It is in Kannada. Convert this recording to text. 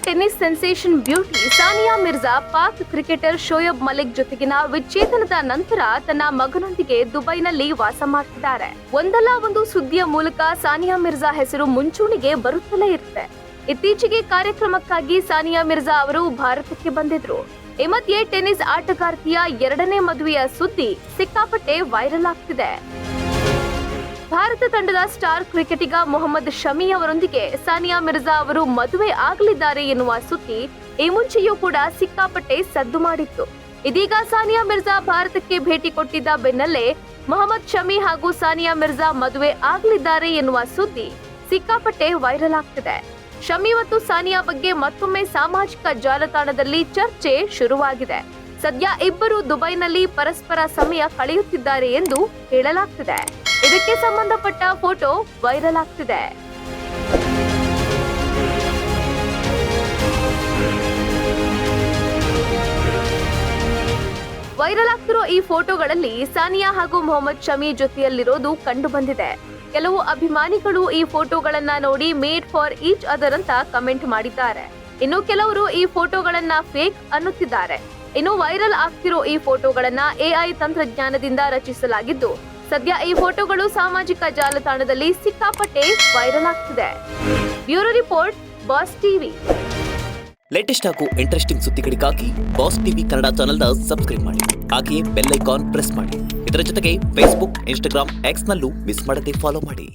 Tennis sensation beauty Sania Mirza Pak cricketer Shoaib Malik ಜೊತೆಗಿನ ವಿಚ್ಛೇದನದ ನಂತರ ತನ್ನ ಮಗನೊಂದಿಗೆ ದುಬೈನಲ್ಲಿ ವಾಸ ಮಾಡ್ತಿದ್ದಾರೆ. ಒಂದಲ್ಲ ಒಂದು ಸುದ್ದಿಯ ಮೂಲಕ ಸಾನಿಯಾ ಮಿರ್ಜಾ ಹೆಸರು ಮುಂಚೂಣಿಗೆ ಬರುತ್ತಲೇ ಇರುತ್ತೆ. ಇತ್ತೀಚೆಗೆ ಕಾರ್ಯಕ್ರಮಕ್ಕಾಗಿ ಸಾನಿಯಾ ಮಿರ್ಜಾ ಅವರು ಭಾರತಕ್ಕೆ ಬಂದಿದ್ರು. ಈ ಮಧ್ಯೆ ಟೆನ್ನಿಸ್ ಆಟಗಾರ್ತಿಯ 2ನೇ ಮದುವೆಯ ಸುದ್ದಿ ಸಿಕ್ಕಾಪಟ್ಟೆ ವೈರಲ್ ಆಗ್ತಿದೆ. ಭಾರತ ತಂಡದ ಸ್ಟಾರ್ ಕ್ರಿಕೆಟಿಗ ಮೊಹಮ್ಮದ್ ಶಮಿ ಅವರೊಂದಿಗೆ ಸಾನಿಯಾ ಮಿರ್ಜಾ ಅವರು ಮದುವೆ ಆಗಲಿದ್ದಾರೆ ಎನ್ನುವ ಸುದ್ದಿ ಈ ಮುಂಚೆಯೂ ಕೂಡ ಸಿಕ್ಕಾಪಟ್ಟೆ ಸದ್ದು ಮಾಡಿತ್ತು. ಇದೀಗ ಸಾನಿಯಾ ಮಿರ್ಜಾ ಭಾರತಕ್ಕೆ ಭೇಟಿ ಕೊಟ್ಟಿದ್ದ ಬೆನ್ನಲ್ಲೇ ಮೊಹಮ್ಮದ್ ಶಮಿ ಹಾಗೂ ಸಾನಿಯಾ ಮಿರ್ಜಾ ಮದುವೆ ಆಗಲಿದ್ದಾರೆ ಎನ್ನುವ ಸುದ್ದಿ ಸಿಕ್ಕಾಪಟ್ಟೆ ವೈರಲ್ ಆಗ್ತಿದೆ. ಶಮಿ ಮತ್ತು ಸಾನಿಯಾ ಬಗ್ಗೆ ಮತ್ತೊಮ್ಮೆ ಸಾಮಾಜಿಕ ಜಾಲತಾಣದಲ್ಲಿ ಚರ್ಚೆ ಶುರುವಾಗಿದೆ. ಸದ್ಯ ಇಬ್ಬರು ದುಬೈನಲ್ಲಿ ಪರಸ್ಪರ ಸಮಯ ಕಳೆಯುತ್ತಿದ್ದಾರೆ ಎಂದು ಹೇಳಲಾಗ್ತಿದೆ. ಇದಕ್ಕೆ ಸಂಬಂಧಪಟ್ಟ ಫೋಟೋ ವೈರಲ್ ಆಗ್ತಿದೆ. ವೈರಲ್ ಆಗ್ತಿರೋ ಈ ಫೋಟೋಗಳಲ್ಲಿ ಸಾನಿಯಾ ಹಾಗೂ ಮೊಹಮ್ಮದ್ ಶಮಿ ಜೊತೆಯಲ್ಲಿರೋದು ಕಂಡು ಬಂದಿದೆ. ಕೆಲವು ಅಭಿಮಾನಿಗಳು ಈ ಫೋಟೋಗಳನ್ನ ನೋಡಿ ಮೇಡ್ ಫಾರ್ ಈಚ್ ಅದರ್ ಅಂತ ಕಮೆಂಟ್ ಮಾಡಿದ್ದಾರೆ. ಇನ್ನು ಕೆಲವರು ಈ ಫೋಟೋಗಳನ್ನ ಫೇಕ್ ಅನ್ನುತ್ತಿದ್ದಾರೆ. ಇನ್ನು ವೈರಲ್ ಆಗ್ತಿರೋ ಈ ಫೋಟೋಗಳನ್ನ AI ತಂತ್ರಜ್ಞಾನದಿಂದ ರಚಿಸಲಾಗಿದ್ದು, ಸದ್ಯ ಈ ಫೋಟೋಗಳು ಸಾಮಾಜಿಕ ಜಾಲತಾಣದಲ್ಲಿ ಸಿಕ್ಕಾಪಟ್ಟೆ ವೈರಲ್ ಆಗ್ತಿದೆ. Bureau report, boss TV. Latest ಹಾಗೂ ಇಂಟ್ರೆಸ್ಟಿಂಗ್ ಸುದ್ದಿಗಳಿಗಾಗಿ ಬಾಸ್ ಟಿವಿ ಕನ್ನಡ ಚಾನೆಲ್ನ ಸಬ್ಸ್ಕ್ರೈಬ್ ಮಾಡಿ. ಹಾಗೆಯೇ ಬೆಲ್ ಐಕಾನ್ ಪ್ರೆಸ್ ಮಾಡಿ. ಇದರ ಜೊತೆಗೆ ಫೇಸ್ಬುಕ್, ಇನ್ಸ್ಟಾಗ್ರಾಮ್, X ನಲ್ಲೂ ಮಿಸ್ ಮಾಡದೆ ಫಾಲೋ ಮಾಡಿ.